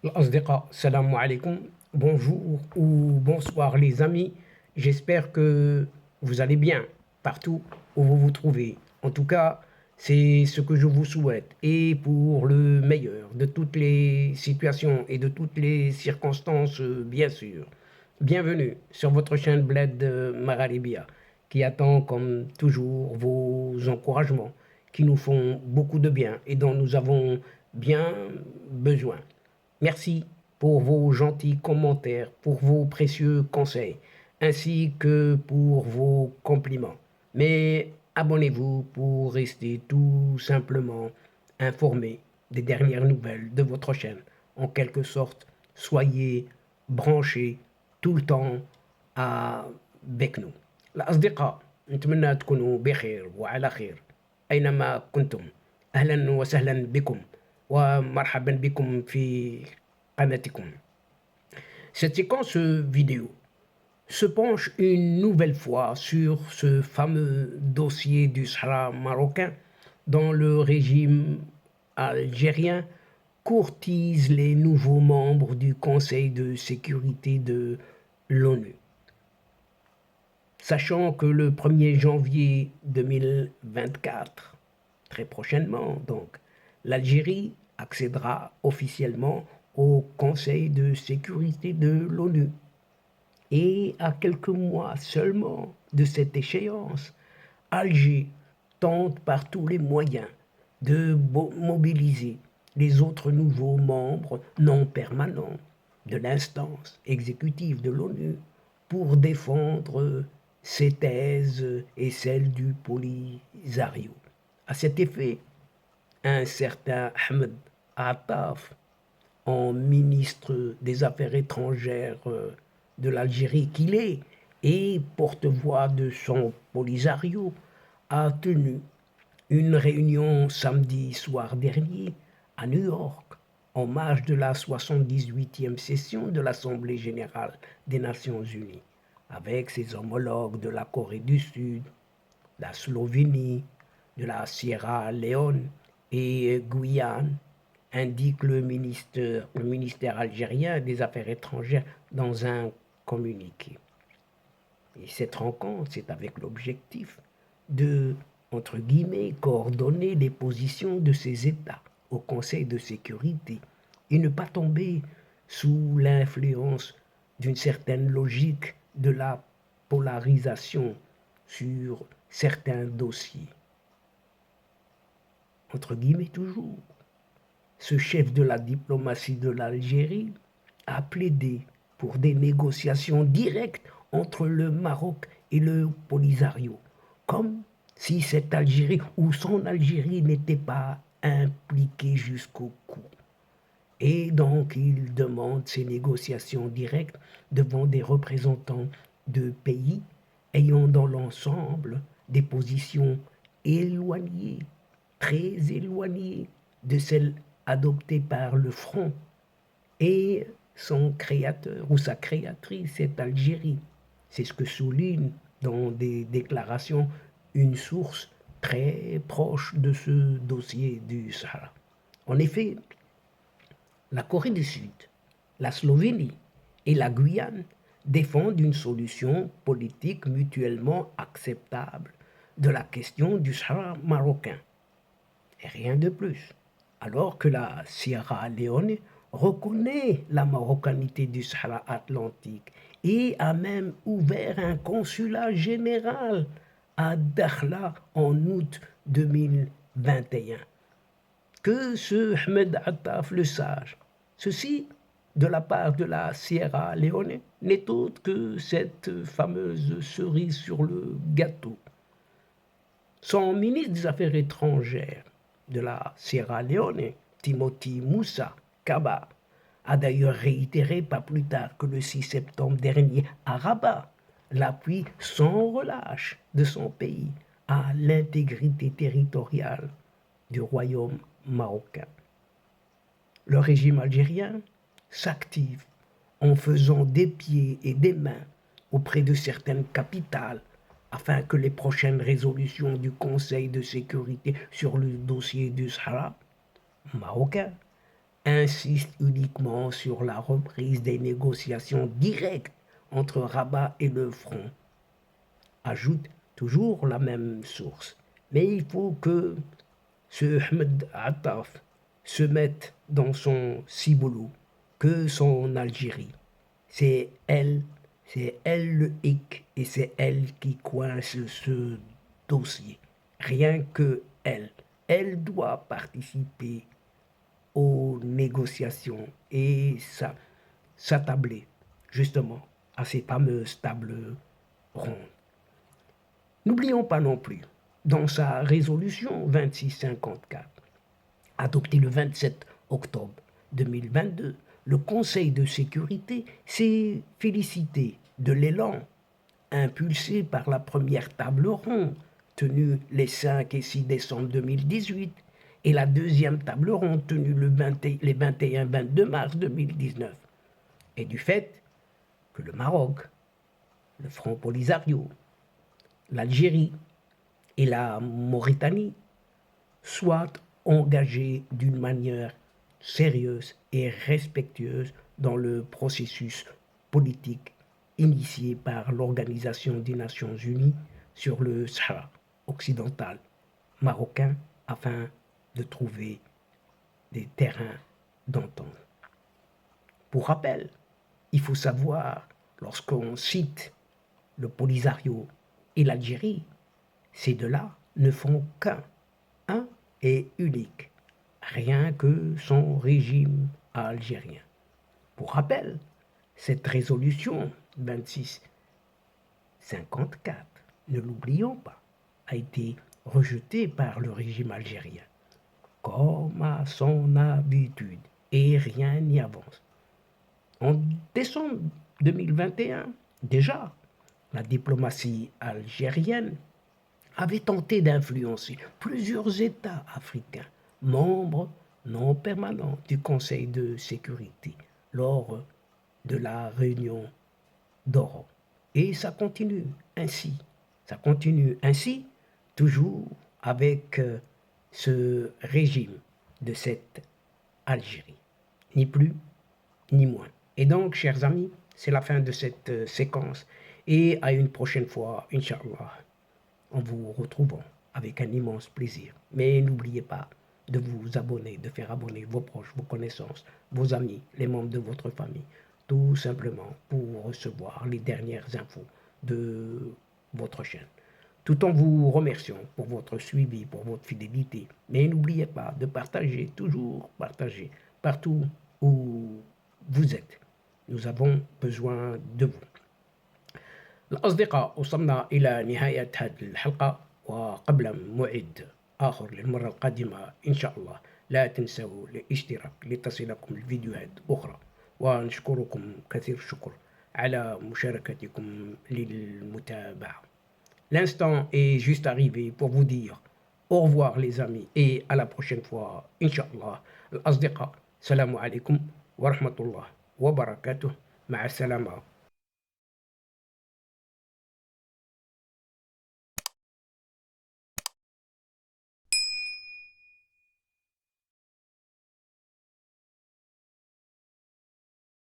الأصدقاء السلام عليكم bonjour ou bonsoir les amis, j'espère que vous allez bien partout où vous vous trouvez. En tout cas, c'est ce que je vous souhaite et pour le meilleur de toutes les situations et de toutes les circonstances, bien sûr. Bienvenue sur votre chaîne Bled Maralibia qui attend comme toujours vos encouragements qui nous font beaucoup de bien et dont nous avons bien besoin. Merci pour vos gentils commentaires, pour vos précieux conseils, ainsi que pour vos compliments. Mais abonnez-vous pour rester tout simplement informé des dernières nouvelles de votre chaîne. En quelque sorte, soyez branchés tout le temps avec nous. الأصدقاء نتمنى تكونوا بخير وعلى خير أينما كنتم. أهلا وسهلا بكم ومرحبا بكم في قناتكم. Cette séquence vidéo se penche une nouvelle fois sur ce fameux dossier du Sahara marocain dont le régime algérien courtise les nouveaux membres du Conseil de sécurité de l'ONU. Sachant que le 1er janvier 2024, très prochainement donc, l'Algérie accédera officiellement au Conseil de sécurité de l'ONU. Et à quelques mois seulement de cette échéance, Alger tente par tous les moyens de mobiliser les autres nouveaux membres non permanents de l'instance exécutive de l'ONU pour défendre ses thèses et celles du Polisario. À cet effet, un certain Ahmed Attaf, en ministre des Affaires étrangères de l'Algérie qu'il est et porte-voix de son Polisario, a tenu une réunion samedi soir dernier à New York en marge de la 78e session de l'Assemblée générale des Nations unies avec ses homologues de la Corée du Sud, la Slovénie, de la Sierra Leone et Guyane, indique le ministère algérien des Affaires étrangères dans un communiqué. Et cette rencontre, c'est avec l'objectif de, entre guillemets, coordonner les positions de ces États au Conseil de sécurité et ne pas tomber sous l'influence d'une certaine logique de la polarisation sur certains dossiers. Entre guillemets toujours. Ce chef de la diplomatie de l'Algérie a plaidé pour des négociations directes entre le Maroc et le Polisario, comme si cette Algérie ou son Algérie n'était pas impliquée jusqu'au cou. Et donc il demande ces négociations directes devant des représentants de pays ayant dans l'ensemble des positions éloignées, très éloignées de celles adoptées par le Front et son créateur ou sa créatrice, cette Algérie. C'est ce que souligne dans des déclarations une source très proche de ce dossier du Sahara. En effet, la Corée du Sud, la Slovénie et la Guyane défendent une solution politique mutuellement acceptable de la question du Sahara marocain. Et rien de plus. Alors que la Sierra Leone reconnaît la marocanité du Sahara atlantique et a même ouvert un consulat général à Dakhla en août 2021. Que ce Ahmed Attaf le sage. Ceci, de la part de la Sierra Leone, n'est autre que cette fameuse cerise sur le gâteau. Son ministre des Affaires étrangères de la Sierra Leone, Timothy Moussa Kaba, a d'ailleurs réitéré pas plus tard que le 6 septembre dernier à Rabat l'appui sans relâche de son pays à l'intégrité territoriale du royaume marocain. Le régime algérien s'active en faisant des pieds et des mains auprès de certaines capitales afin que les prochaines résolutions du Conseil de sécurité sur le dossier du Sahara marocain insiste uniquement sur la reprise des négociations directes entre Rabat et le front. Ajoute toujours la même source. Mais il faut que ce Ahmed Attaf se mette dans son ciboulot, que son Algérie. C'est elle le hic et c'est elle qui coince ce dossier. Rien que elle. Elle doit participer aux négociations et s'attabler justement à ces fameuses tables rondes. N'oublions pas non plus, dans sa résolution 2654, adoptée le 27 octobre 2022, le Conseil de sécurité s'est félicité de l'élan impulsé par la première table ronde tenue les 5 et 6 décembre 2018 et la deuxième table ronde tenue les 21-22 mars 2019, et du fait que le Maroc, le Front Polisario, l'Algérie et la Mauritanie soient engagés d'une manière sérieuse et respectueuse dans le processus politique initié par l'Organisation des Nations Unies sur le Sahara occidental marocain afin de trouver des terrains d'entente. Pour rappel, il faut savoir, lorsqu'on cite le Polisario et l'Algérie, ces deux-là ne font qu'un, un et unique, rien que son régime algérien. Pour rappel, cette résolution 2654, ne l'oublions pas, a été rejetée par le régime algérien, comme à son habitude, et rien n'y avance. En décembre 2021, déjà, la diplomatie algérienne avait tenté d'influencer plusieurs États africains, membres non permanents du Conseil de sécurité, lors de la réunion d'Oran. Et ça continue ainsi, toujours avec ce régime de cette Algérie, ni plus ni moins. Et donc, chers amis, c'est la fin de cette séquence, et à une prochaine fois, Inch'Allah, en vous retrouvant avec un immense plaisir. Mais n'oubliez pas de vous abonner, de faire abonner vos proches, vos connaissances, vos amis, les membres de votre famille, tout simplement pour recevoir les dernières infos de votre chaîne. Tout en vous remerciant pour votre suivi, pour votre fidélité. Mais n'oubliez pas de partager, toujours partager, partout où vous êtes. Nous avons besoin de vous. الأصدقاء، وصلنا إلى نهاية هذه الحلقة، وقبل موعد آخر للمرة القادمة إن شاء الله لا تنسوا الاشتراك لتصلكم الفيديوهات أخرى، ونشكركم كثير الشكر على مشاركتكم للمتابعة. L'instant est juste arrivé pour vous dire au revoir les amis et à la prochaine fois Inch'Allah. الأصدقاء، السلام عليكم ورحمة الله وبركاته. مع السلامة.